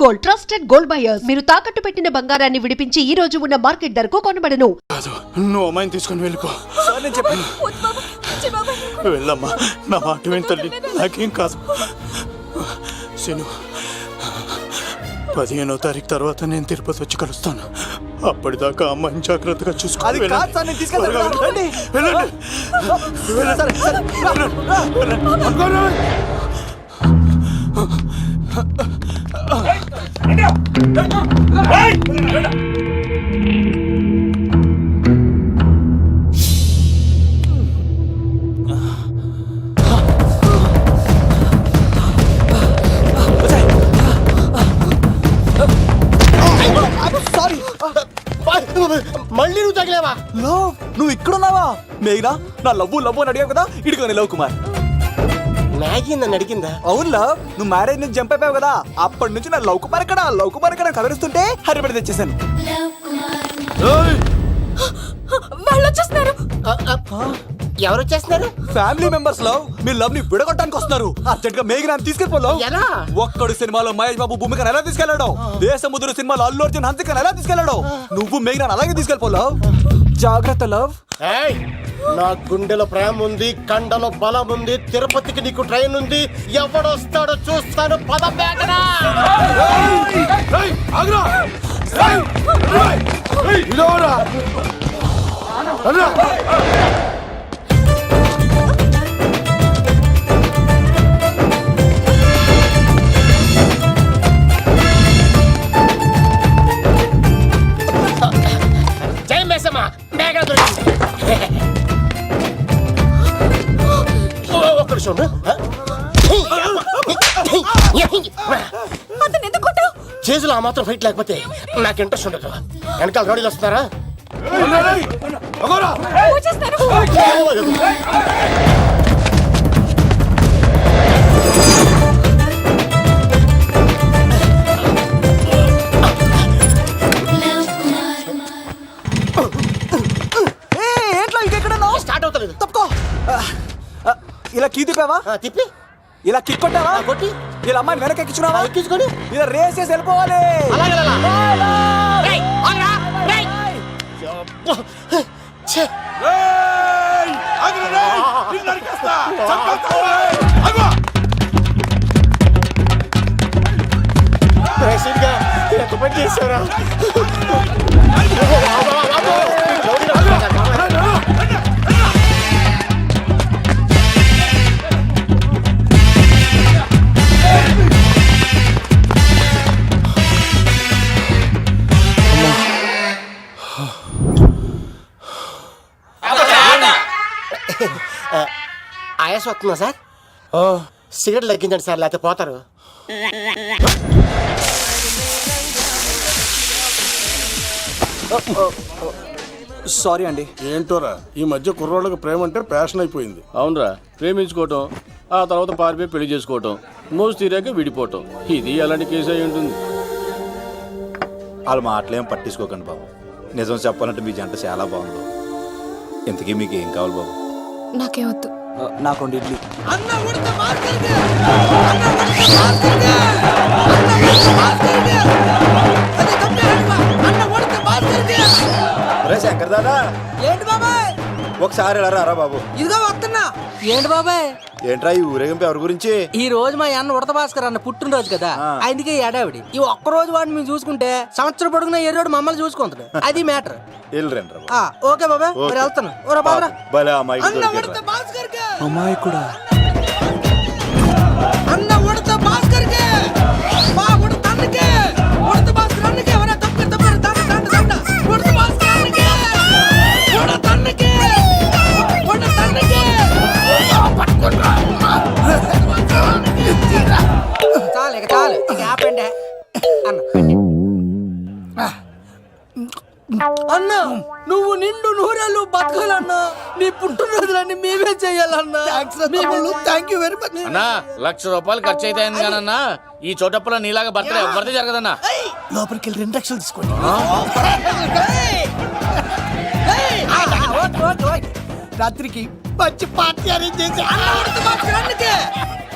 Gold, trusted gold buyers. మీరు తాకట్టు పెట్టిన బంగారాన్ని విడిపించి ఈ రోజు ఉన్న మార్కెట్ ధరకు కొనబడను. నువ్వు అమ్మాయిని తీసుకుని వెళ్ళిపో. వెళ్ళమ్మా, నా మాట విని తల్లి, నాకేం కాదు. శను, 15వ తారీఖు తర్వాత నేను తిరుపతి వచ్చి కలుస్తాను. అప్పటిదాకా అమ్మాయిని జాగ్రత్తగా చూసుకోవాలి. మళ్ళీ నువ్వు తగిలేవా? లవ్, నువ్వు ఇక్కడున్నావా? మేఘనా, నా లవ్వు అని అడిగావు కదా, ఇడుకోని లవ్ కుమార్. మ్యాగీ నన్ను అడిగిందా? అవును లవ్, నువ్వు మ్యారేజ్ నుంచి జంప్ అయిపోయావు కదా, అప్పటి నుంచి నా లవ్ కుమార్ ఇక్కడ కదిలిస్తుంటే హరిపడి తెచ్చేసాను. వాళ్ళు వచ్చేస్తున్నారు. ఎవరు వచ్చేస్తున్నారు? ఫ్యామిలీ మెంబర్స్ లవ్, మీ లవ్ ని విడగొట్టడానికి వస్తున్నారు. అర్జెంట్ గా మేఘనాన్ని తీసుకెళ్ళిపోలేవు. ఎలా? ఒక్కడు సినిమాలో మహేష్ బాబు భూమికను ఎలా తీసుకెళ్లాడు, దేశముద్రు సినిమాలో అల్లు అర్జున్ హన్సికను ఎలా తీసుకెళ్లాడు, నువ్వు మేఘనాన్ని అలాగే తీసుకెళ్ళిపోలేవు. జాగ్రత్త లవ్. నా గుండెలో ప్రేమ ఉంది, కండలో బలం ఉంది, తిరుపతికి నీకు ట్రైన్ ఉంది. ఎవడొస్తాడో చూస్తాను. పద మేఘనా. జై మేసమ్మ, మేఘనా దొరికింది. ఒక్కడు చూడు. చేతులు ఆ మాత్రం ఫైట్ లేకపోతే నాకు ఇంట్రెస్ట్ ఉండదు. వెనకాల గాడీలు వస్తున్నారా? స్టార్ట్ అవుతలేదు. తప్పుకో. ఇలా కీ తిప్పావా? తిప్పి ఇలా కిక్ కొట్టావా? కొట్టి ఇలా అమ్మాయిని వెనక ఎక్కించుకున్నావా? ఎక్కించుకొని ఇలా రేస్ చేసి వెళ్ళిపోవాలి. ఎంత పని చేశారా? ఆయాస వస్తుందా సార్? సిగరెట్ లెక్కించండి సార్, లేకపోతే పోతారు. సారీ అండి. ఏంటోరా, ఈ మధ్య కుర్రోళ్ళకి ప్రేమ అంటే ప్యాషన్ అయిపోయింది. అవునరా, ప్రేమించుకోవటం, ఆ తర్వాత పారిపోయి పెళ్లి చేసుకోవటం, మోజు తీరాక విడిపోవటం, ఇది అలాంటి కేసు అయి ఉంటుంది. వాళ్ళ మాటలేం పట్టించుకోకండి బాబు. నిజం చెప్పాలంటే మీ జంట చాలా బాగుంది. ఇంతకీ మీకు ఏం కావాలి బాబు? నాకే వద్దు. నాకు 2 ఇడ్లీ. శంకర్ దాదా, ఏంటి బాబాయ్? ఒకసారి రా బాబు. ఇదిగో వస్తున్నా. ఏంటి బాబాయ్? ఏంట్రా ఈ ఊరేగింపు ఎవరి గురించి? ఈ రోజు మా అన్న ఉడత భాస్కర్ అన్న పుట్టినరోజు కదా, ఆయనకి ఏడావిడి. ఈ ఒక్కరోజు వాడిని మేము చూసుకుంటే సంవత్సరం పొడుగున ఎర్రోడు మమ్మల్ని చూసుకుంటాడు. అది మ్యాటర్. ఓకే బాబాయ్, మరి వెళ్తాను. అమ్మాయి కూడా అన్న ఉడత భాస్కర్ కే, మా ఉడత అన్నకే, ఉడత భాస్కర్ అన్నకే. ఎవరా తప్పు తప్పు దండ ఉడత భాస్కర్ అన్నకే, ఉడత అన్నకే, ఉడత అన్నకే. చాలు ఇక ఆపండి అన్న. నువ్వు నిండు నూరేళ్ళు బతకాలన్నా, నీ పుట్టినరోజులన్నీ మేమే చెయ్యాలన్నా. థ్యాంక్ యూ వెరీ మచ్ అన్నా. 1,00,000 రూపాయలు ఖర్చు అవుతాయన్నా. ఈ చోటప్పులో నీలాగా బర్త్డే ఎవరిది జరగదన్నా. లోపలికి వెళ్ళి 2 లక్షలు తీసుకోండి. రాత్రికి మంచి పార్టీ అరేంజ్ చేసి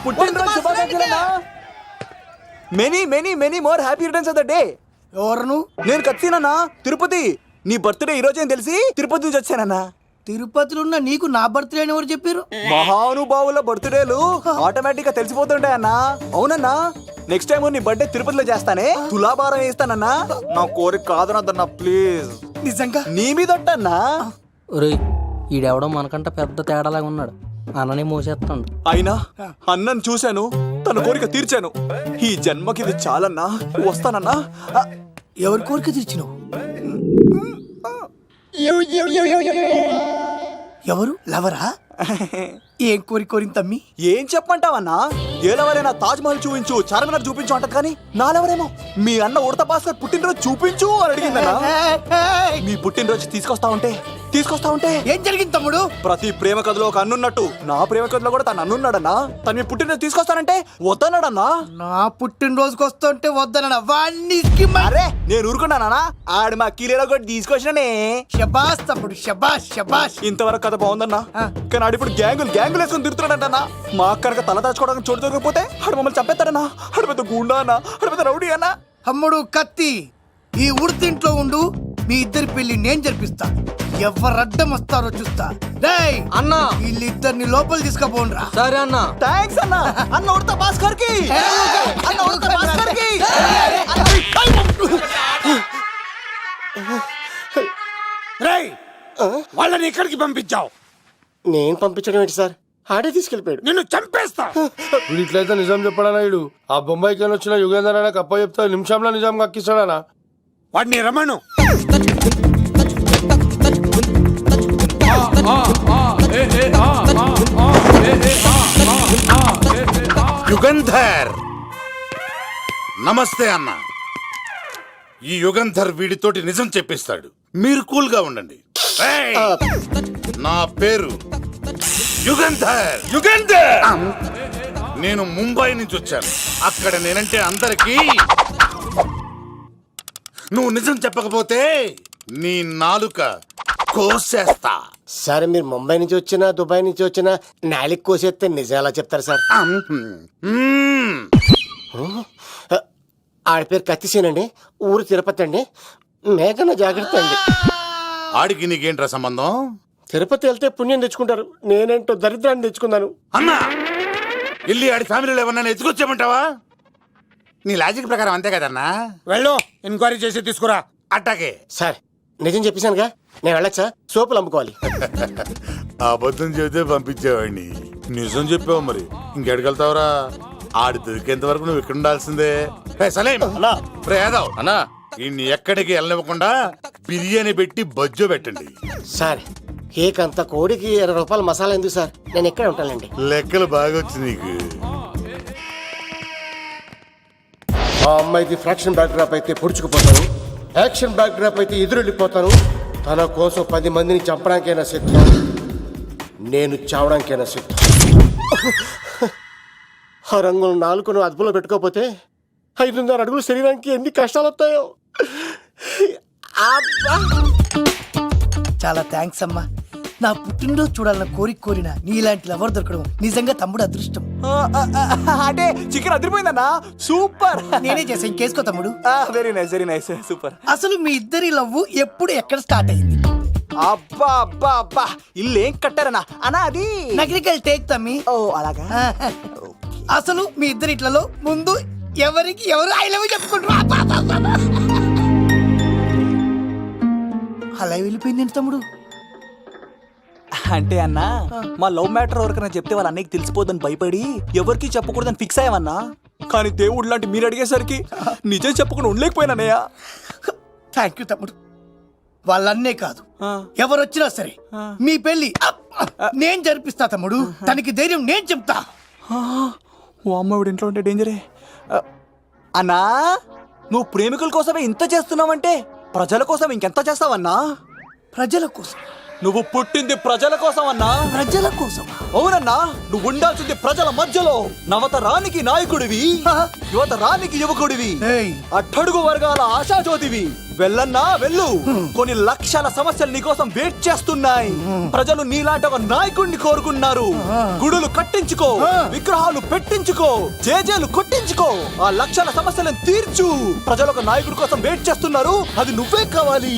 పుట్టినరోజు శుభాకాంక్షలు. Many many many more happy returns of the day. ఎవరు? నేను కత్తినన్నా తిరుపతి. నీ బర్త్డే ఈ రోజే తెలిసి తిరుపతి నుంచి వచ్చానన్నా. తిరుపతిలో ఉన్న నీకు నా బర్త్డే అని ఎవరు చెప్పారు? మహానుభావుల బర్త్డేలు ఆటోమేటిక్ గా తెలిసిపోతుంటాయన్నా. అవునన్నా, నెక్స్ట్ టైం నీ బర్త్డే తిరుపతిలో చేస్తానే, తులాభారం వేస్తానన్నా. నా కోరిక కాదనద్దన్నా ప్లీజ్. నిజంగా? నీ మీద ఒట్టన్నా. ఒరేయ్, ఈడెవడో మనకంట పెద్ద తేడాలాగా ఉన్నాడు. అన్ననే మోసేస్తాడు. అయినా అన్నను చూశాను, తన కోరిక తీర్చాను. ఈ జన్మకి ఇది చాలన్నా, వస్తానన్నా. ఎవరి కోరిక తీర్చినావు? ఎవరు? లవరా? ఏం కోరిన తమ్మి? ఏం చెప్పంటావన్నా? ఏలవరైనా తాజ్ మహల్ చూపించు, చార్మినార్ చూపించు అంటది, కానీ నాలెవరేమో మీ అన్న ఉడత భాస్కర్ పుట్టినరోజు చూపించు అని అడిగిందన్నా. మీ పుట్టినరోజు తీసుకొస్తా ఉంటే ఏం జరిగింది తమ్ముడు? ప్రతి ప్రేమ కథలో ఒక అన్నున్నట్టు నా ప్రేమ కథలో కూడా తను అన్నున్నాడన్నా. తను మీ పుట్టినరోజు తీసుకొస్తానంటే వద్దన్నాడన్నా. నా పుట్టినరోజుకి వస్తుంటే వద్దన వాణ్ణి. అరే నేను ఊరుకున్నానా? ఆడు మా కీలేలో కూడా తీసుకొచ్చిననే. శబాష్ తమ్ముడు, శబాష్ శబాష్. ఇంతవరకు కథ బాగుందన్నా, కానీ ఆడు ఇప్పుడు గ్యాంగులు వేసుకుని తిరుగుతున్నాడంటన్నా. మా అక్కడికి తల దాచుకోవడానికి చోటు దొరికిపోతే ఆడు మమ్మల్ని చంపేస్తాడన్నా. ఆడు పెద్ద గుండా అన్నా, ఆడు పెద్ద రౌడీ అన్నా. తమ్ముడు కత్తి, ఈ ఉడితింట్లో ఉండు, మీ ఇద్దరి పెళ్లి నేను జరిపిస్తా. ఎవరడ్డం వస్తారో చూస్తా. రేయ్ అన్నా, వీళ్ళిద్దరిని లోపల తీసుకుపోండ్రా. సరే అన్నా. థాంక్స్ అన్నా. అన్న ఉడత భాస్కర్ కి, అన్న ఉడత భాస్కర్ కి. రేయ్ వాళ్ళని ఎక్కడికి పంపించావు? నేను పంపించడం ఏంటి సార్? ఆడే తీసుకెళ్ళిపోయాడు. నిన్ను చంపేస్తా. వీడు ఇట్లయితే నిజం చెప్పడానా? వీడు ఆ బొంబాయికి వచ్చిన యుగేందర్ అన్న కప్ప చెప్తా నిమిషంలో నిజం కక్కిస్తాడానా? వాడిని రమణు. యుగంధర్ నమస్తే అన్న. ఈ యుగంధర్ వీడితోటి నిజం చెప్పిస్తాడు, మీరు కూల్ గా ఉండండి. ఏయ్! నా పేరు యుగంధర్. నేను ముంబై నుంచి వచ్చాను. అక్కడ నేనంటే అందరికీ. నువ్వు నిజం చెప్పకపోతే నీ నాలుక కోసేస్తా. సరే, మీరు ముంబై నుంచి వచ్చినా దుబాయ్ నుంచి వచ్చినా నాలిక్ కోసేస్తే నిజం ఎలా చెప్తారు సార్? ఆడి పేరు కత్తిసేనండి, ఊరు తిరుపతి అండి. మేఘన జాగ్రత్త అండి. ఆడికి నీకేంట్రా సంబంధం? తిరుపతి వెళ్తే పుణ్యం తెచ్చుకుంటారు, నేనేంటో దరిద్రాన్ని తెచ్చుకున్నాను. అన్నా, వెళ్ళి ఆడి ఫ్యామిలీలో ఎవరన్నా ఎత్తుకొచ్చామంటావా? నీ లాజిక్ ప్రకారం అంతే కదన్నా. వెళ్ళు, ఎంక్వైరీ చేసి తీసుకురా. అట్టాకే. సార్ నిజం చెప్పేశానుగా, నేను వెళ్ళచ్చా? సోపులు అమ్ముకోవాలి. అబద్ధం చెబితే పంపించేవాడిని, నిజం చెప్పావు మరి ఇంకెడగలుగుతావురా? ఆడి దొరికేంత వరకు నువ్వు ఇక్కడ ఉండాల్సిందే. సలేం యాదవ్ అన్నా, ఇన్ని ఎక్కడికి వెళ్ళనివ్వకుండా బిర్యానీ పెట్టి బజ్జో పెట్టండి. సార్ ఏకంత కోడికి 20 రూపాయల మసాలా ఎందుకు సార్? నేను ఎక్కడ ఉంటానండి. లెక్కలు బాగా వచ్చి నీకు. ఆ అమ్మాయిది ఫ్రాక్షన్ బ్యాక్ డ్రాప్ అయితే పొడుచుకుపోతాను, యాక్షన్ బ్యాక్ డ్రాప్ అయితే ఎదురెళ్ళిపోతాను. తన కోసం 10 మందిని చంపడానికైనా సిద్ధం, నేను చావడానికైనా సిద్ధం. ఆ రంగులు 4 అదుపులో పెట్టుకోకపోతే 5.5 అడుగుల శరీరానికి ఎన్ని కష్టాలు వస్తాయో. చాలా థ్యాంక్స్ అమ్మా. నా పుట్టినరోజు చూడాలన్న కోరిన నీలాంటి లవర్ దొరకడం నిజంగా తమ్ముడు అదృష్టం. అంటే చికెన్ అదిరిపోయిందన్నా, సూపర్. నేనే చేసా, ఇంకేసుకో తమ్ముడు. Very nice super. అసలు మీ ఇద్దరి లవ్ ఎప్పుడు ఎక్కడ స్టార్ట్ అయింది? అబ్బా అబ్బా అబ్బా, ఇల్లు ఏం కట్టారన్నా అన్నా? అది నగరికల్ టేక్ తమ్మి. ఓ అలాగా. అసలు మీ ఇద్దరి ఇట్లలో ముందు ఎవరికి ఎవరు ఐ లవ్ చెప్పుకుంటారు? అలా వెళ్ళిపోయింది తమ్ముడు. అంటే అన్నా, మా లవ్ మ్యాటర్ ఎవరికైనా చెప్తే వాళ్ళ అన్నయ్యకి తెలిసిపోద్దని భయపడి ఎవరికి చెప్పకూడదని ఫిక్స్ అయ్యామన్నా. కానీ దేవుడు లాంటి మీరు అడిగేసరికి నిజం చెప్పకుండా ఉండలేకపోయినానయ్యా. థ్యాంక్ యూ తమ్ముడు. వాళ్ళన్నే కాదు, ఎవరు వచ్చినా సరే మీ పెళ్లి నేను జరిపిస్తా తమ్ముడు. తనకి ధైర్యం నేను చెప్తా. ఓ అమ్మవిడి ఇంట్లో ఉంటే డేంజరే. అన్నా, నువ్వు ప్రేమికుల కోసమే ఇంత చేస్తున్నావంటే ప్రజల కోసం ఇంకెంత చేస్తావన్నా? ప్రజల కోసం నువ్వు పుట్టింది ప్రజల కోసం అన్నా. ప్రజల కోసం అవునన్నా, నువ్వు ఉండాల్సింది ప్రజల మధ్యలో. నవతరానికి నాయకుడివి, యువతరానికి యువకుడివి, అట్టడుగు వర్గాల ఆశాజ్యోతివి. వెళ్ళన్నా వెళ్ళు. కొన్ని లక్షల సమస్యలు నీకోసం వెయిట్ చేస్తున్నాయి. ప్రజలు నీలాంటి ఒక నాయకుడిని కోరుకున్నారు. గుడులు కట్టించుకో, విగ్రహాలు పెట్టించుకో, జేజేలు కొట్టించుకో, ఆ లక్షల సమస్యలను తీర్చు. ప్రజలు ఒక నాయకుడి కోసం వెయిట్ చేస్తున్నారు. అది నువ్వే కావాలి.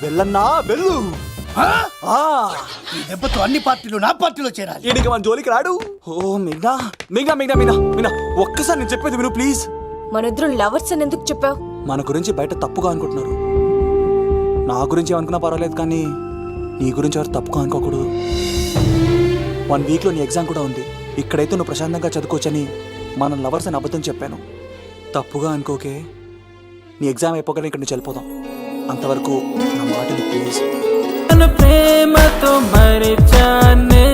వెళ్ళన్నా వెళ్ళు. ఈ దెబ్బతో అన్ని పార్టీలు నా పార్టీలో చేరాలి. ఈయనకి మన జోలికి రాడు. ఓ మిగ్నా మిగ్నా మిగ్నా మిగ్నా మిగ్నా, ఒక్కసారి నేను చెప్పేది విను ప్లీజ్. మన ఇద్దరు లవర్స్ అని ఎందుకు చెప్పావు? మన గురించి బయట తప్పుగా అనుకుంటున్నారు. నా గురించి ఏమనుకున్నా పర్వాలేదు, కానీ నీ గురించి ఎవరు తప్పుగా అనుకోకూడదు. 1 వీక్లో నీ ఎగ్జామ్ కూడా ఉంది. ఇక్కడైతే నువ్వు ప్రశాంతంగా చదువుకోవచ్చని మన లవర్స్ అని అబద్ధం చెప్పాను. తప్పుగా అనుకోకే. నీ ఎగ్జామ్ అయిపోగానే ఇక్కడ నుంచి వెళ్ళిపోదాం. అంతవరకు నా మాటని ప్లీజ్. ప్రేమతో మరిచానే,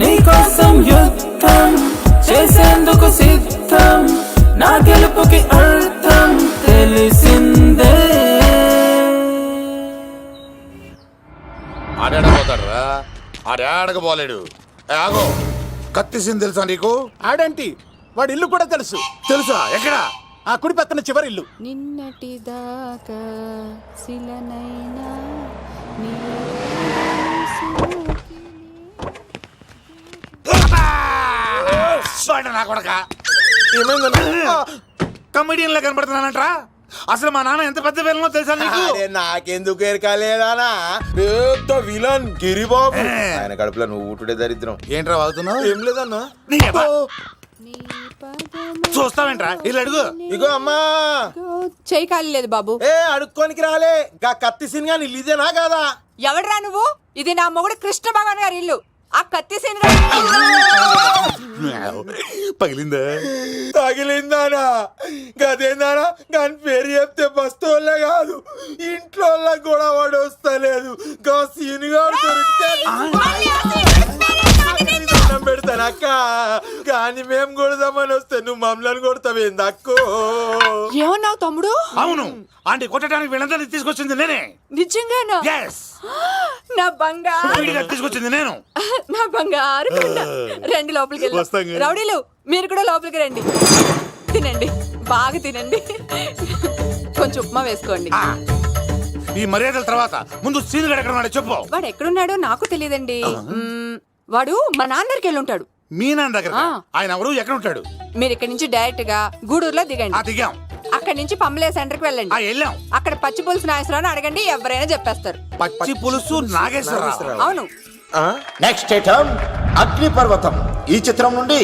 నీకోసం యుద్ధం చేసేందుకు సిద్ధం, నా గెలుపుకి అర్థం తెలిసిందే. ఆడాడపోతాడురా, ఆడాడకపోలేడు. ఆగో, కత్తిసింది తెలుసా నీకు? ఆడంటి వాడి ఇల్లు కూడా తెలుసు. తెలుసా? ఎక్కడ? ఆ కుడి పక్కన చివరి ఇల్లు. నిన్నటి దాకా శిలనైనా నా కొడక కమెడియన్ లా కనబడుతున్నానంట్రా. అసలు మా నాన్న ఎంత పెద్ద విలనో తెలుసా నీకు? నాకెందుకు ఎరకాలేదానా? పెద్ద విలన్ గిరిబాబు. ఆయన కడుపులో నువ్వు ఊటుడే దరిద్రం. ఏంట్రా వాగుతున్నావు? ఏం లేదన్నా. చూస్తావేంట్రా? ఇల్లు అడుగు. ఇగో అమ్మా, చేయి ఖాళీ లేదు బాబు. అడుక్కోనికి రాలే. గా కత్తి సినిమా నీళ్ళు ఇదేనా కాదా? ఎవడరా నువ్వు? ఇది నా మొగుడు కృష్ణ భగవాన్ గారి ఇల్లు. ఆ కత్తి పగిలిందా? తగిలిందానా? గదేందానా? దాని పేరు చెప్తే బస్తోళ్ళే కాదు, ఇంట్లో కూడా వాడు వస్తలేదు. గా సీనుగాడు దొరికితే పెడతాను అక్క. కానీ మేము కొడదామని వస్తే నువ్వు మమ్మల్ని కొడతావేంది అక్కో? ఏమన్నావు తమ్ముడు? అవును, ఆంటీ కొట్టడానికి వీళ్ళందరినీ తీసుకొచ్చింది నేనే. నిజంగానా? నా బంగారు తీసుకొచ్చింది నేను. నా బంగారు కొండ. రండి లోపలికి వెళ్ళి. రౌడీలు మీరు కూడా లోపలికి రండి. తినండి, బాగా తినండి. కొంచెం ఉప్మా వేసుకోండి. ఈ మర్యాదల తర్వాత ముందు సీన్ ఎక్కడ ఉన్నాడో చెప్పు. వాడు ఎక్కడున్నాడో నాకు తెలియదండి. వాడు మా నాన్నకి వెళ్ళి ఉంటాడు. మీ నాన్న దగ్గర? ఆయన ఎవరు? ఎక్కడ ఉంటాడు? మీరు ఇక్కడ నుంచి డైరెక్ట్ గా గూడూరులో దిగండి. దిగాం. అక్కడ నుంచి పంబలే సెంటర్ కి వెళ్ళండి. వెళ్ళాం. అక్కడ పచ్చి పులుసు నాగేశ్వరరావు అడగండి, ఎవరైనా చెప్పేస్తారు. పచ్చి పులుసు నాగేశ్వరరావు? అవును. నెక్స్ట్ ఐటమ్ అగ్నిపర్వతం. ఈ చిత్రం నుండి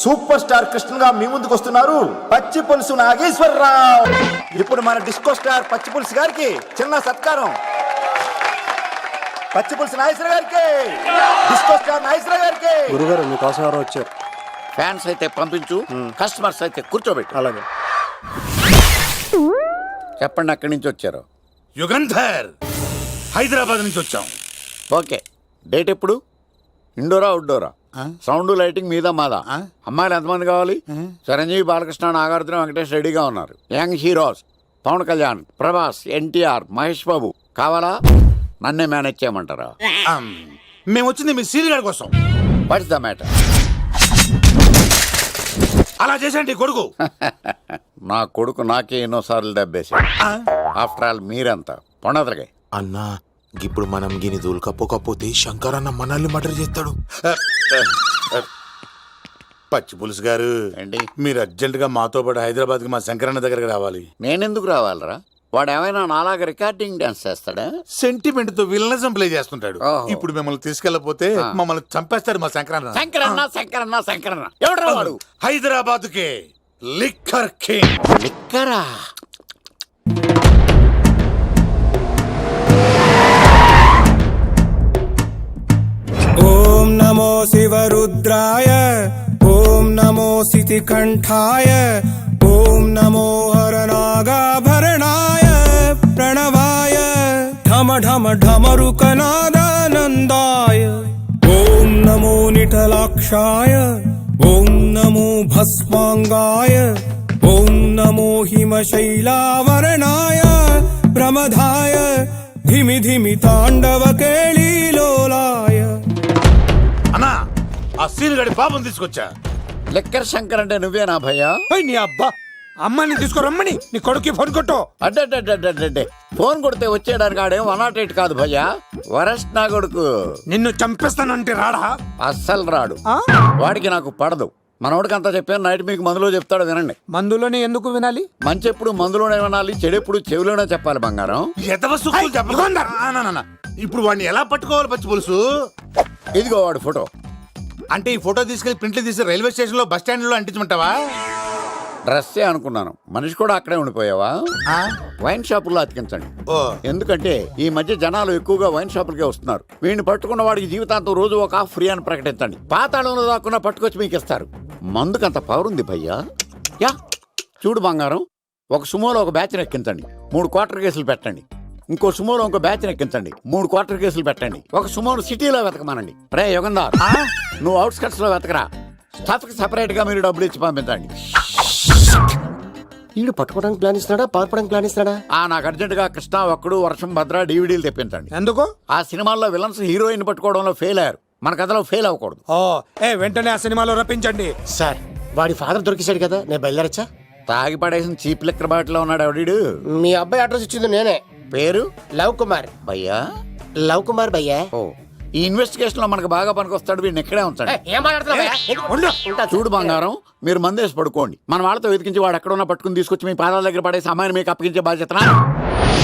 సూపర్ స్టార్ కృష్ణగా మీ ముందుకు వస్తున్నారు పచ్చి పులుసు నాగేశ్వరరావు. ఇప్పుడు మన డిస్కో స్టార్ పచ్చి పులుసు గారికి చిన్న సత్కారం. పచ్చి పులుసు నాగేశ్వర గారికి, డిస్కో స్టార్ నాగేశ్వర గారికి. గురుగారు మీకోసం ఎవరో వచ్చారు. ఫ్యాన్స్ అయితే పంపించు, కస్టమర్స్ అయితే కూర్చోబెట్టు. అలాగే. చెప్పండి, అక్కడి నుంచి వచ్చారు? యుగంధర్, హైదరాబాద్ నుంచి వచ్చాం. ఓకే, డేట్ ఎప్పుడు? ఇండోరా అవుట్డోరా? సౌండ్ లైటింగ్ మీద మాదా? అమ్మాయిలు ఎంతమంది కావాలి? చిరంజీవి, బాలకృష్ణ, నాగార్జున, వెంకటేష్ రెడీగా ఉన్నారు. యంగ్ హీరోస్ పవన్ కళ్యాణ్, ప్రభాస్, ఎన్టీఆర్, మహేష్ బాబు కావాలా? నన్నే మేనేజ్ చేయమంటారా? మేము వచ్చింది మీ సీరియల్ గారి కోసం. What's the matter? అలా చేసేంటి కొడుకు? నా కొడుకు నాకే ఎన్నోసార్లు దెబ్బేసి. ఆఫ్టర్ ఆల్ మీరంతా పొండదరగా. అన్నా, ఇప్పుడు మనం గిని దూల్కపోతే శంకర్ అన్న మనల్ని మర్డర్ చేస్తాడు. పచ్చి పులుసు గారు, మీరు అర్జెంట్ గా మాతో పాటు హైదరాబాద్ కి మా శంకరన్న దగ్గరకు రావాలి. నేనెందుకు రావాలరా? వాడు ఏమైనా నాలాగా రికార్డింగ్ డాన్స్ చేస్తాడా? సెంటిమెంట్ తో విలనిజం ప్లే చేస్తుంటాడు. ఇప్పుడు మిమ్మల్ని తీసుకెళ్లపోతే మమ్మల్ని చంపేస్తాడు మా శంకరన్న. శంకరన్న ఎవడరా వాడు? హైదరాబాద్ కే లిక్కర్ కింగ్. లిక్కరా? ఓం నమో శివరుద్రాయ, ఓం నమో శితికంఠాయ, ఓం నమో హరనాగాభరణాయ ప్రణవాయ ఢమ ఢమ ఢమరుకనాదానందాయ. ఓం నమో నిఠలాక్షాయ, ఓం నమో భస్మాంగాయ, ఓం నమో హిమశైలావరణాయ ప్రమదాయ ధిమి ధిమి తాండవ కేళీలోలాయ. అన్నా ఆ సీన్ గడి పాపం తీసుకొచ్చా. లెక్కర్ శంకర్ అంటే నువ్వేనా భయ్యా? నీ అబ్బా అమ్మాయిని తీసుకురమ్మని నీ కొడుకు ఫోన్ కొట్టు. అడ్డే ఫోన్ కొడితే వచ్చేయడానికి ఆడేం 108 కాదు భయ్యా, వరస్ట్ నా కొడుకు. నిన్ను చంపేస్తానంటే రాడా? అస్సలు రాడు, వాడికి నాకు పడదు. మనోడికి అంతా చెప్పాను, నైట్ మీకు మందులో చెప్తాడు వినండి. మందులోనే ఎందుకు వినాలి? మంచి ఎప్పుడు మందులోనే వినాలి, చెడు ఎప్పుడు చెవిలోనే చెప్పాలి బంగారం. ఇప్పుడు వాడిని ఎలా పట్టుకోవాలి పచ్చి పులుసు? ఇదిగో వాడు ఫోటో. అంటే ఈ ఫోటో తీసుకెళ్లి ప్రింట్లు తీసి రైల్వే స్టేషన్ లో బస్ స్టాండ్ లో అంటించమంటావా? డ్రెస్సే అనుకున్నాను, మనిషి కూడా అక్కడే ఉండిపోయావా? వైన్ షాపుల్లో అతికించండి. ఎందుకంటే ఈ మధ్య జనాలు ఎక్కువగా వైన్ షాపులకే వస్తున్నారు. వీడిని పట్టుకున్న వాడికి జీవితాంతం రోజు ఒక ఆఫ్ ఫ్రీ అని ప్రకటించండి. పాతాళంలో దాక్కున్నా పట్టుకొచ్చి మీకు ఇస్తారు. మందుకంత పవర్ ఉంది భయ్యా. యా చూడు బంగారం, ఒక సుమోలో ఒక బ్యాచ్ ఎక్కించండి, 3 క్వార్టర్ కేసులు పెట్టండి. ఇంకో సుమోలో ఇంకో బ్యాచ్ ఎక్కించండి, 3 క్వార్టర్ కేసులు పెట్టండి. ఒక సుమోను సిటీలో వెతకమానండి. రే యుగంధర్, నువ్వు అవుట్స్కట్స్ లో వెతకరా. స్టాఫ్ కి సెపరేట్ గా మీరు డబ్బులు ఇచ్చి పంపించండి. వీడు పట్టుకోవడానికి ప్లాన్ ఇస్తున్నాడా, పాల్పడానికి ప్లాన్ ఇస్తున్నాడా? నాకు అర్జెంట్ గా కృష్ణ, ఒక్కడు, వర్షం, భద్ర డివిడీలు తెప్పించండి. ఎందుకు? ఆ సినిమాల్లో విలన్స్ హీరోయిన్ పట్టుకోవడంలో ఫెయిల్ అయ్యారు, మన కథలో ఫెయిల్ అవ్వకూడదు. వెంటనే ఆ సినిమాలో రప్పించండి. సార్ వాడి ఫాదర్ దొరికేశాడు కదా, నేను బయలుదేరచ్చా? తాగి పడేసిన చీప్ లెక్కర్ బాటిలో ఉన్నాడు ఎవడీడు. మీ అబ్బాయి అడ్రస్ ఇచ్చింది నేనే. పేరు లవ్ కుమార్. భయ్యా? లవ్ కుమార్ భయ్యా. ఓ, ఈ ఇన్వెస్టిగేషన్ లో మనకు బాగా పనికొస్తాడు, వీడిని ఎక్కడే ఉంచండి. చూడు బంగారం, మీరు మందేసి పడుకోండి. మన వాళ్ళతో వెతికించి వాడు ఎక్కడ ఉన్నా పట్టుకుని తీసుకొచ్చి మీ పాదాల దగ్గర పడేసి అమ్మాయిని మీకు అప్పగించే బాధ్యత.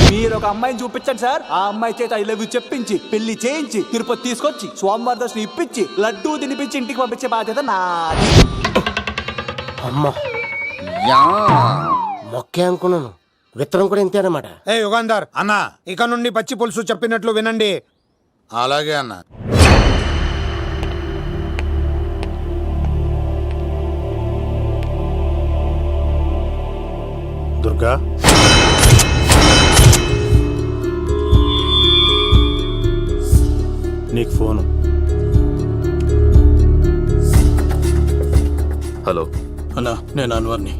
మీరు ఒక అమ్మాయిని చూపించండి సార్. ఆ అమ్మాయి చేత ఐ లవ్ యూ చెప్పించి పెళ్లి చేయించి తిరుపతి తీసుకొచ్చి స్వామివారి దర్శనం ఇప్పించి లడ్డూ తినిపించి ఇంటికి పంపించే బాధ్యత నాది. అమ్మా మొక్కే అనుకున్నాను, విత్తనం కూడా ఇంతే అన్నమాట. యుగాంధర్ అన్నా ఇక నుండి పచ్చి పులుసు చెప్పినట్లు వినండి. అలాగే అన్న. దుర్గా, నీకు ఫోను. హలో అన్నా, నేను అన్వర్ని.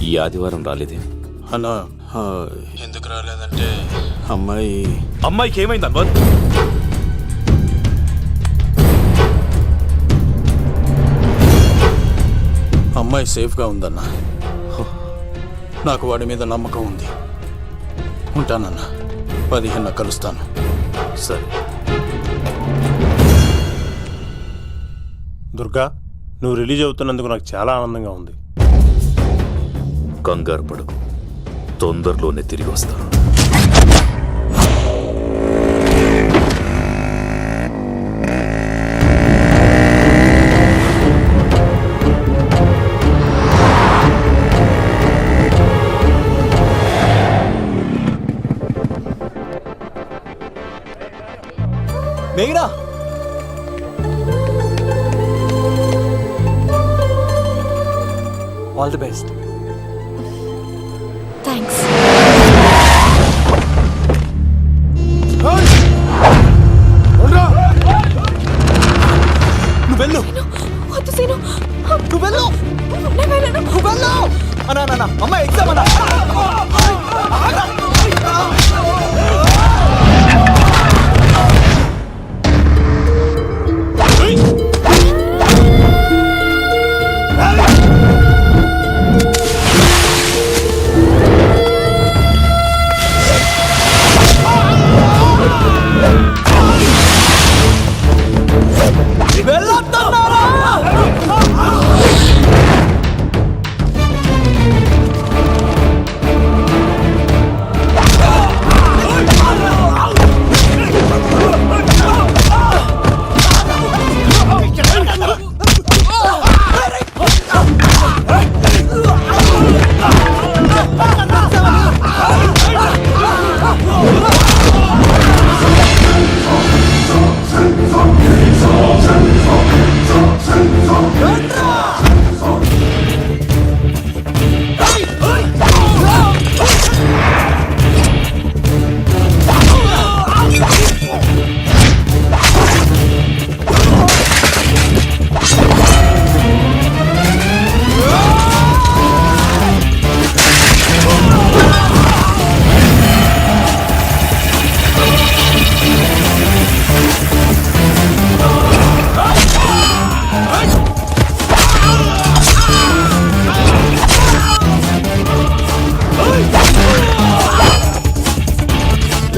ఈ ఆదివారం రాలేదే అన్నా? ఎందుకు రాలేదంటే అమ్మాయికి ఏమైంది అన్వర్? అమ్మాయి సేఫ్గా ఉందన్నా. నాకు వాడి మీద నమ్మకం ఉంది. ఉంటానన్నా, 15 కలుస్తాను. సరే. దుర్గా, నువ్వు రిలీజ్ అవుతున్నందుకు నాకు చాలా ఆనందంగా ఉంది. కంగారు పడకు, తొందరలోనే తిరిగి వస్తాను. మేఘనా, ఆల్ ది బెస్ట్. థ్యాంక్స్. నువ్వు వెళ్ళు. వద్దు సీను, నువ్వు వెళ్ళు. నేను వెళ్ళను. నువ్వు వెళ్ళు. అన్నా అమ్మాయి ఎగ్జామ్ అన్నా.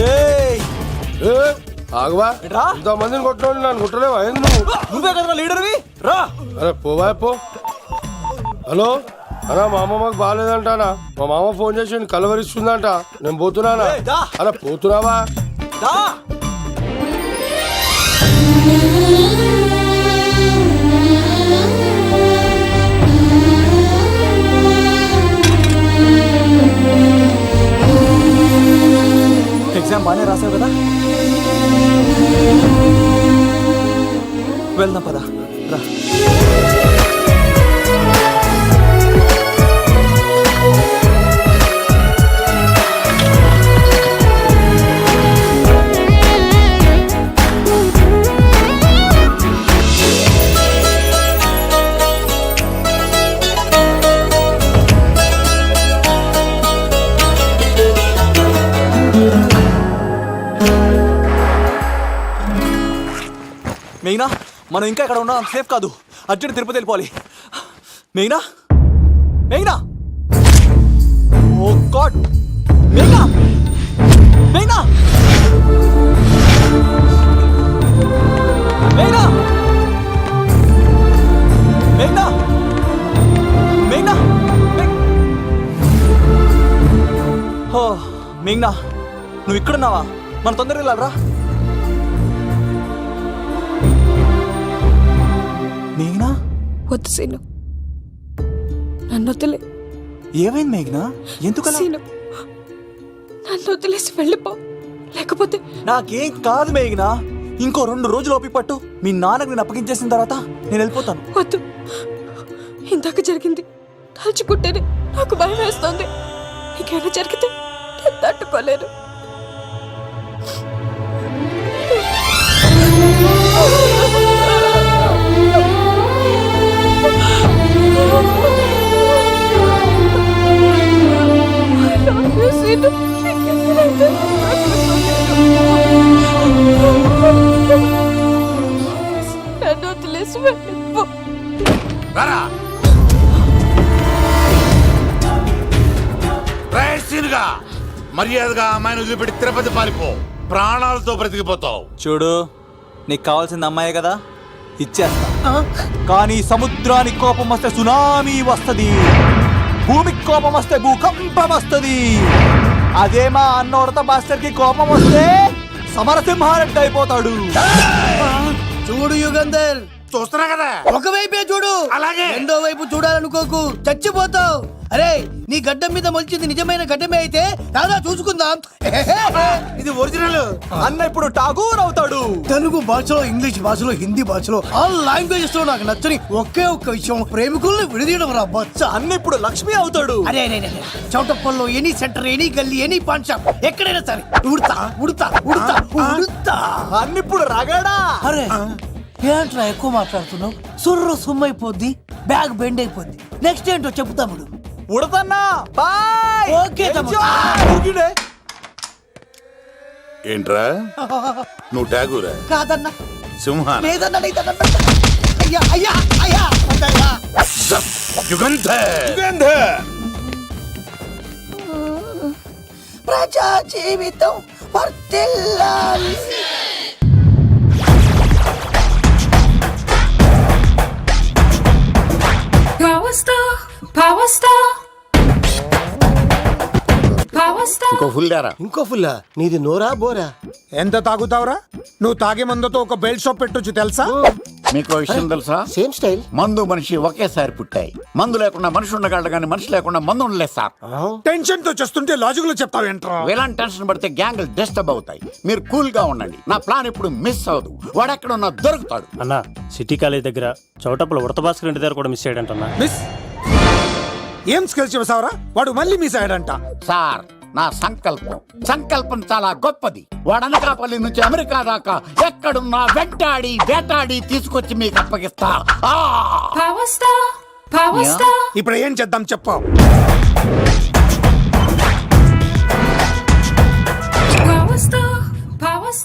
ఏయ్, ఏ, ఆగవా ఎట్రా? ఇంతమందిని కొట్టినోళ్ళు నన్ను కొట్టలేవా ఏంది నువ్వు? నువ్వే కదా లీడర్వి, రా. అరే పోవా పో. హలో అన్నా మా అమ్మ మాకు బాగాలేదంటానా, మా మామ ఫోన్ చేసి కలవరిస్తుందంట, నేను పోతున్నానా? ఏయ్, దా. అరే పోతున్నావా? దా. ఎగ్జామ్ బాగానే రాసావు కదా, వెళ్దాం పదా, రా. మెయినా, మనం ఇంకా ఇక్కడ ఉన్నాం, సేఫ్ కాదు. అర్జెంట్ తిరుపతి వెళ్ళిపోవాలి. మెయినా, మెయినా, ఓ గాడ్, మెయినా, మెయినా, మెయినా, మెయినా, మెయినా, ఓ మెయినా, నువ్వు ఇక్కడున్నావా? మన తొందరగా వెళ్ళాలరా. మేఘనా, వద్దు సీను, నన్ను వదిలే. ఏమైంది మేఘనా? ఎందుకు సీను, నన్ను వదిలేసి వెళ్ళిపో, లేకపోతే నాకేం కాదు మేఘనా. ఇంకో 2 రోజులు ఓపిక పట్టు. మీ నాన్నకు నేను అప్పగించేసిన తర్వాత నేను వెళ్ళిపోతాను. వద్దు. ఇందాక జరిగింది తలుచుకుంటేనే నాకు భయం వేస్తుంది. నీకేమైనా జరిగితే నేను తట్టుకోలేను. నన్ను వదిలేసి వెళ్ళిపో. మర్యాదగా అమ్మాయిని వదిలిపెట్టి తిరుపతి పారిపో, ప్రాణాలతో బ్రతికిపోతావు. చూడు, నీకు కావాల్సింది అమ్మాయే కదా, ఇచ్చేస్తా. కానీ సముద్రానికి కోపం వస్తే సునామీ వస్తది, భూమికి కోపం వస్తే భూకంపం వస్తది. అదే మా అన్న ఉడత భాస్కర్ కి కోపం వస్తే సమరసింహారెడ్డి అయిపోతాడు. చూడు యుగంధర్, చూస్తున్నా కదా, ఒకవైపే చూడు, అలాగే. రెండో వైపు చూడాలనుకోకు, చచ్చిపోతావు. అరే, నీ గడ్డం మీద మొలిచింది నిజమైన గడ్డమే అయితే రాదా చూసుకుందాం. ఇది ఒరిజినల్. అన్న ఇప్పుడు ఠాగూర్ అవుతాడు. తెలుగు భాషలో, ఇంగ్లీష్ భాషలో, హిందీ భాషలో ఆల్ లాంగ్వేజెస్ లో నాకు నచ్చని ఒకే ఒక్క విషయం, ప్రేమికుల్ని విడదీయడం రా బచ్చ. అన్న ఇప్పుడు లక్ష్మి అవుతాడు. అరే అరే అరే, చౌటప్పల్లో ఎనీ సెంటర్, ఎనీ గల్లీ, ఎనీ పాన్ షాప్, ఎక్కడైనా సరే ఉడతా ఉడతా ఉడతా ఉడతా. అన్న ఇప్పుడు రగడా. అరే ఏంట్రా ఎక్కువ మాట్లాడుతున్నావు? సుర్రు సుమ్మైపోద్ది, బ్యాగ్ బెండ్ అయిపోద్ది. నెక్స్ట్ ఏంటో చెప్పు తమ్ముడు. ఉడతన్నా, బాయ్. ఓకే తమ్ముడు. ఏంట్రా నువ్వు ఠాగూరా? కాదన్నా, సింహాన? లేదన్నా, లేదన్నా. అయ్యా అయ్యా అయ్యా వద్దయ్యా. యుగంధర్. ప్రజా జీవితం వర్ధిల్లాలి. ఇంకో ఫుల్ దారా. ఇంకో ఫుల్లా? నీది నోరా బోరా? ఎంత తాగుతావురా? నువ్వు తాగే మందుతో ఒక బెల్ట్ షాప్ పెట్టొచ్చు తెలుసా? మీకు విషయం తెలుసా? Same style. మందు మనిషి ఒకేసారి పుట్టాయి. మందు లేకుండా మనిషి ఉండగలడు కానీ మనిషి లేకుండా మందు ఉండలేదు సార్. టెన్షన్ తో చేస్తుంటే లాజిక్ లో చెప్తావేంట్రా? ఎలాంటి టెన్షన్ పడితే గ్యాంగ్లు డిస్టర్బ్ అవుతాయి. మీరు కూల్ గా ఉండండి. నా ప్లాన్ ఇప్పుడు మిస్ అవ్వదు. వాడెక్కడ ఉన్నా దొరుకుతాడు. అన్న, సిటీ కాలేజ్ దగ్గర చౌటప్పుల ఉడత భాస్కర్ ఇంటి దగ్గర కూడా మిస్ అయ్యాడంటన్నా. మిస్ ఏం స్కిల్స్ చేసావరా? వాడు మళ్ళీ మిస్ అయ్యాడంట. సార్, నా సంకల్పం చాలా గొప్పది. వాడనకాపల్లి నుంచి అమెరికా దాకా ఎక్కడున్నా వెంటాడి వేటాడి తీసుకొచ్చి మీకు అప్పగిస్తా. ఇప్పుడు ఏం చేద్దాం చెప్పు.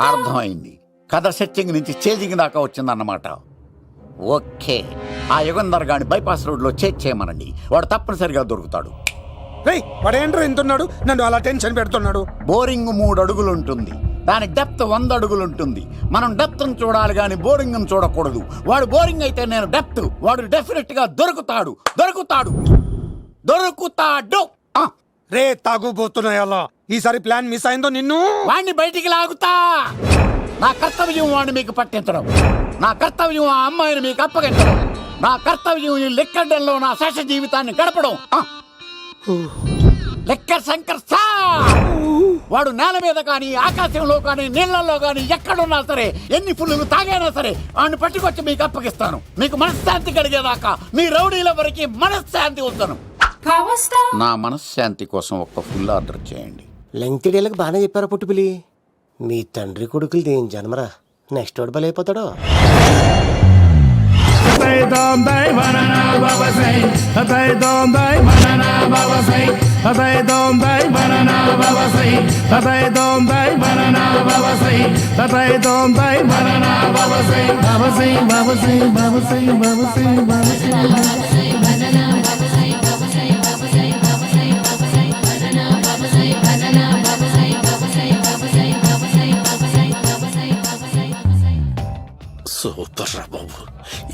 అర్థమైంది. కథ సెట్టింగ్ నుంచి చేజింగ్ దాకా వచ్చిందన్నమాట. ఓకే, ఆ యుగంధర్ గాని బైపాస్ రోడ్ లో చేజ్ చేయమనండి. వాడు తప్పనిసరిగా దొరుకుతాడు. వాడేంట్రా ఎంతున్నాడు నన్ను అలా టెన్షన్ పెడుతున్నాడు. బోరింగ్ 3 అడుగులు ఉంటుంది, దాని డెప్త్ 100 అడుగులు ఉంటుంది. మనం డెప్త్ చూడాలి కానీ బోరింగ్ చూడకూడదు. వాడు బోరింగ్ అయితే నేను డెప్త్. వాడు డెఫినెట్ గా దొరుకుతాడు. రే తాగుబోతున్నాయి అలా. ఈసారి ప్లాన్ మిస్ అయిందో నిన్ను వాడిని బయటికి లాగుతా. నా కర్తవ్యం వాడిని మీకు పట్టించడం. నా కర్తవ్యం ఆ అమ్మాయిని మీకు అప్పగించడం. నా కర్తవ్యం ఈ లెక్కడంలో నా శేష జీవితాన్ని గడపడం. లెక్కర్ శంకర్ సార్ వాడు నేల మీద కానీ ఆకాశంలో కానీ నీళ్లలో కానీ ఎక్కడున్నా సరే, ఎన్ని ఫుల్లు తాగైనా సరే వాడిని పట్టుకొచ్చి మీకు అప్పగిస్తాను. మీకు మనశ్శాంతి కలిగేదాకా మీ రౌడీల వరకు మనశ్శాంతి వద్దను. నా మనశ్శాంతి కోసం ఒక్క ఫుల్ ఆర్డర్ చేయండి. లెంగ్త్ డేలకు బాగానే చెప్పారా పుట్టుపిలి. మీ తండ్రి కొడుకులు దేని జన్మరా, నెక్స్ట్ వాడు బలైపోతాడో. సూపర్ రా బాబు,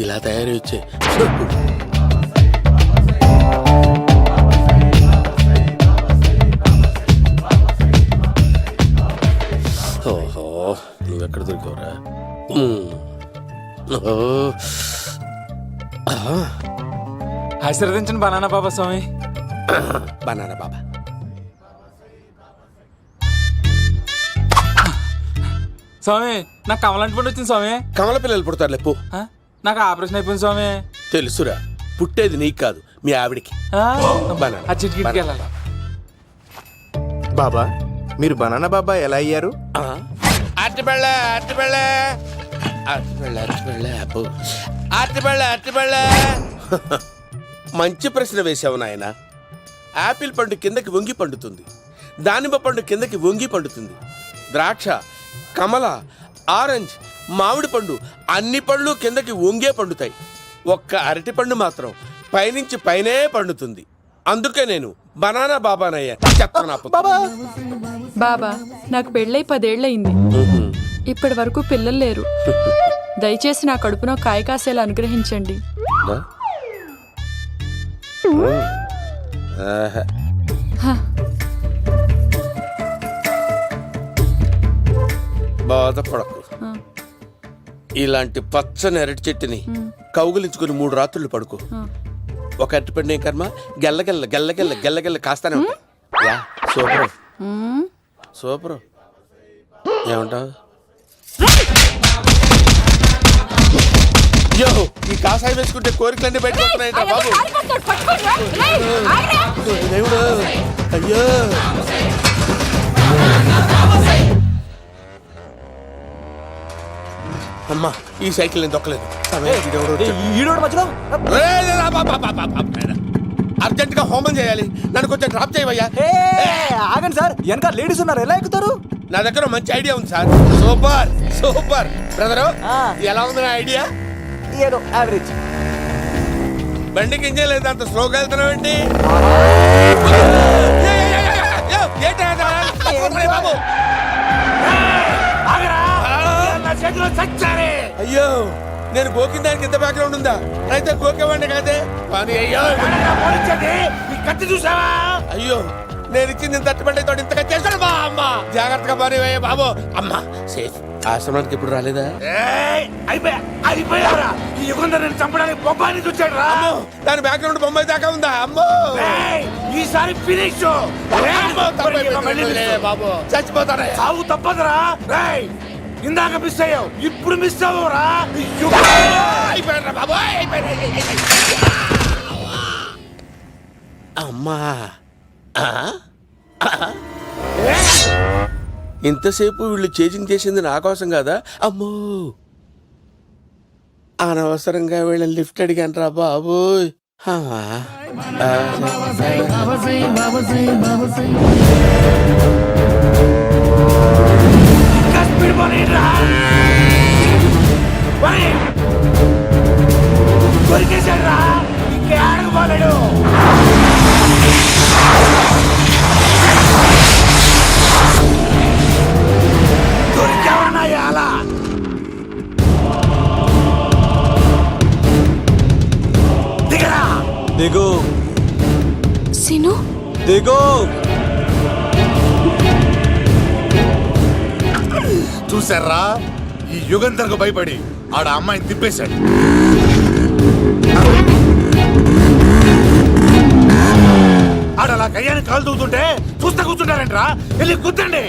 ఇలా తయారీ వచ్చే. ఓహో, నువ్వెక్కడ దొరికావురా? ఆశీర్వదించండి బనానా బాబా స్వామి. బనానా బాబా స్వామి, నాకు కమలంటి పండు వచ్చింది స్వామి. కమల పిల్లలు పుడతారు లేపు. నాకు ఆపరేషన్ అయిపోయింది స్వామి. తెలుసురా, పుట్టేది నీకు కాదు మీ ఆవిడికి. ఆ చిటికిటికి వెళ్ళాలి. బాబా మీరు బనానా బాబా ఎలా అయ్యారు? మంచి ప్రశ్న వేసావు నాయన. యాపిల్ పండు కిందకి వంగి పండుతుంది, దానిమ్మ పండు కిందకి వంగి పండుతుంది, ద్రాక్ష, కమల, ఆరెంజ్, మామిడి పండు అన్ని పళ్ళు కిందకి వంగే పండుతాయి. ఒక్క అరటి పండు మాత్రం పైనుంచి పైనే పండుతుంది. అందుకే నేను బనానా బాబానయ్యా. బాబా నాకు పెళ్ళై 10 ఏళ్ళయింది. ఇప్పటి వరకు పిల్లలు లేరు. దయచేసి నా కడుపునో కాయ కాసేలా అనుగ్రహించండి. బాధపడకు. ఇలాంటి పచ్చని అరటి చెట్టుని కౌగులించుకుని 3 రాత్రులు పడుకో. ఒక అరటి పండు ఏం కర్మ, గెల్లగెల్ల గెల్లగెల్ల గెల్లగెల్ల కాస్తానే ఉంటాయి. Yeah super super. ఏమంటావు? అయ్యో, ఈ కాసాయి వేసుకుంటే కోరికలన్నీ బయటకు వస్తున్నాయంట బాబు. దేవుడు, అయ్యో అమ్మా, ఈ సైకిల్ నేను దొక్కలేదు. అర్జెంట్ గా హోమం చేయాలి, నన్ను కొంచెం డ్రాప్ చేయవయ్యా. ఆగండి సార్, వెనక లేడీస్ ఉన్నారు, ఎలా ఎక్కుతారు? నా దగ్గర మంచి ఐడియా ఉంది సార్. సూపర్ సూపర్ బ్రదరు, ఎలా ఉంది నా ఐడియా? ఏదో యావరేజ్. బండికి ఇంజన్ లేదు, అంత స్లోగా వెళ్తున్నావు ఏంటి బాబు? అయ్యో, నేను గోకిన దానికి ఇంత బ్యాక్గ్రౌండ్ ఉందా? అయితే గోకేవాడిని కాదే. కానీ అయ్యో కత్తి చూసావా? అయ్యో, నేను ఇచ్చింది తట్టుబడి తోడు ఇంతగా చేశాడు బా అమ్మ. జాగ్రత్తగా పని బాబు. అమ్మ సేఫ్. ఆశ్రమానికి ఇప్పుడు రాలేదా? అయిపోయారా? ఈ యుగంధర్ నేను చంపడానికి బొమ్మాయిని చూచాడు రా. దాని బ్యాక్గ్రౌండ్ బొమ్మాయి దాకా ఉందా? అమ్మో, ఈసారి ఫినిష్ బాబు. చచ్చిపోతారా? సాగు తప్పదురా. ఇందాక మిస్ అయ్యావు, ఇప్పుడు మిస్ అవ్వరా. అయిపోయారా బాబు? అమ్మా, ఇంతసేపు వీళ్ళు చేజింగ్ చేసింది నా కోసం కాదా? అమ్మో, అనవసరంగా వీళ్ళని లిఫ్ట్ అడిగాను రా బాబు. కొరికేశాడు రా, ఇంకే ఆడకపోలేడు. చూసారా ఈ యుగంధర్కు భయపడి ఆడ అమ్మాయిని తిప్పేశాడు. ఆడ అలా కయ్యాన్ని కాలు దూతుంటే చూస్తా కూర్చుంటారంట్రా. వెళ్ళి కూర్చోండి.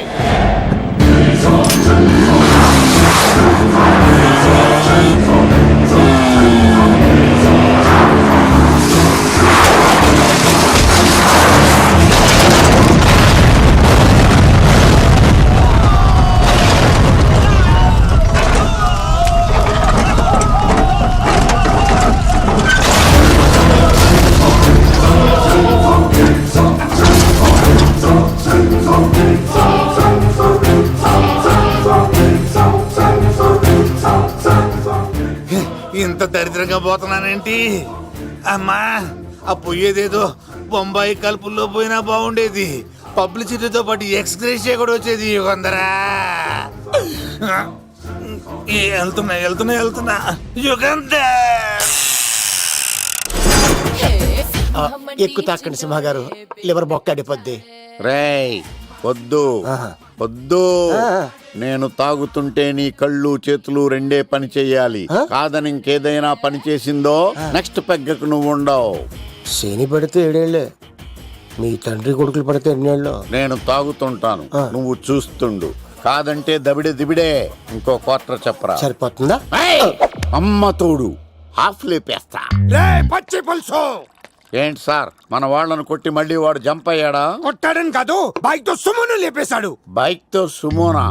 ఇంత దరిద్రంగా పోతున్నానేంటి అమ్మా? ఆ పోయేదేదో బొంబాయి కలుపుల్లో పోయినా బాగుండేది. పబ్లిసిటీతో పాటు ఎక్స్గ్రేషియా కూడా వచ్చేది. యుగంధరా వెళ్తున్నా యుగంధర్. ఎక్కు తాకండి సింహ గారు, లివర్ బొక్కడిపోద్ది. రేయ్ వద్దు వద్దు, నేను తాగుతుంటే నీ కళ్ళు చేతులు రెండే పని చెయ్యాలి. కాదని ఇంకేదైనా పని చేసిందో నెక్స్ట్ పెగ్గకు నువ్వు ఉండవు. శని పడితే 7 ఏళ్ళే, మీ తండ్రి కొడుకులు పడితే 2 ఏళ్ళు. నేను తాగుతుంటాను, నువ్వు చూస్తుండు. కాదంటే దబిడే దిబిడే. ఇంకో క్వార్టర్ చెప్పరా? సరిపోతుందా? ఏయ్! అమ్మ తోడు హాఫ్ లేపేస్తా. పచ్చి పులుసు ఏంటి సార్, మన వాళ్ళను కొట్టి మళ్ళీ వాడు జంప్ అయ్యాడా? కొట్టాడని కాదు, బైక్ తో సుమ్మును లేపేశాడు. బైక్ తో సుమోనా?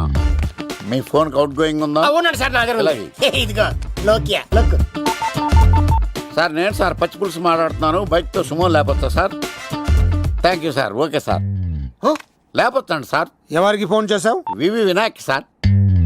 మీ ఫోన్ అవుట్ గోయింగ్ ఉందా? సార్ నా దగ్గర అలాగే. ఇదిగో నోకియా లోక్. సార్ నేను సార్ పచ్చి పులుసు మాట్లాడుతున్నాను. బైక్ తో సుమో లేపొచ్చా sir? Thank you sir. Okay sir, లేపొచ్చండి సార్. ఎవరికి ఫోన్ చేసావు? వివి వినాయక్ సార్.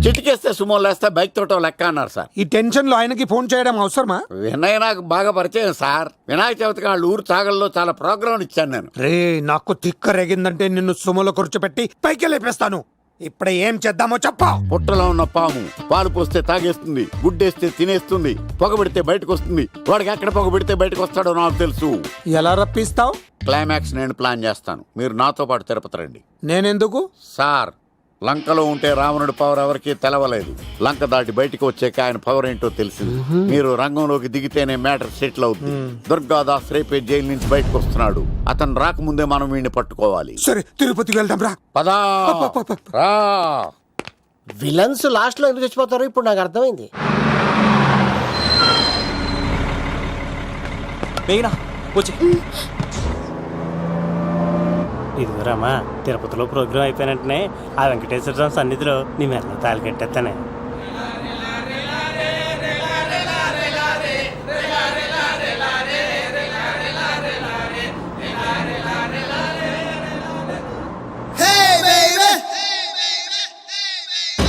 చిటికేస్తే సుమో లేస్తే బైక్ తోటో లెక్క అన్నారు సార్. ఈ టెన్షన్ లో ఆయనకి ఫోన్ చేయడం అవసరమా? వినయ్ నాకు బాగా పరిచయం సార్. వినాయక చవితికి వాళ్ళ ఊరు చాగల్లో చాలా ప్రోగ్రాం ఇచ్చాను నేను. రే నాకు తిక్క రేగిందంటే నిన్ను సుమలో కూర్చోపెట్టి పైకి లేపేస్తాను. ఇప్పుడే ఏం చేద్దామో చెప్పా. పుట్టలో ఉన్న పాము పాలు పోస్తే తాగేస్తుంది, గుడ్డేస్తే తినేస్తుంది, పొగబెడితే బయటకు వస్తుంది. వాడికి ఎక్కడ పొగబెడితే బయటకు వస్తాడో నాకు తెలుసు. ఎలా రప్పిస్తావు? క్లైమాక్స్ నేను ప్లాన్ చేస్తాను, మీరు నాతో పాటు తిరుపతి రండి. నేనెందుకు? సార్ లంకలో ఉంటే రావణుడి పవర్ ఎవరికి తెలవలేదు. లంక దాటి బయటికి వచ్చాక ఆయన పవర్ ఏంటో తెలిసింది. మీరు రంగంలోకి దిగితేనే మ్యాటర్ సెటిల్ అవుతుంది. దుర్గాదాస్ రేపే జైలు నుంచి బయటకు వస్తున్నాడు. అతను రాకముందే మనం వీడిని పట్టుకోవాలి. సరే తిరుపతికి వెళ్దాం రా. పదా రా. విలన్స్ లాస్ట్ లో ఎందుకు చచ్చిపోతారో ఇప్పుడు నాకు అర్థమైంది. ఇదిగోరామా, తిరుపతిలో ప్రోగ్రాం అయిపోయిన వెంటనే ఆ వెంకటేశ్వర స్వామి సన్నిధిలో నీ మెల్ల తాళి కట్టేస్తానే.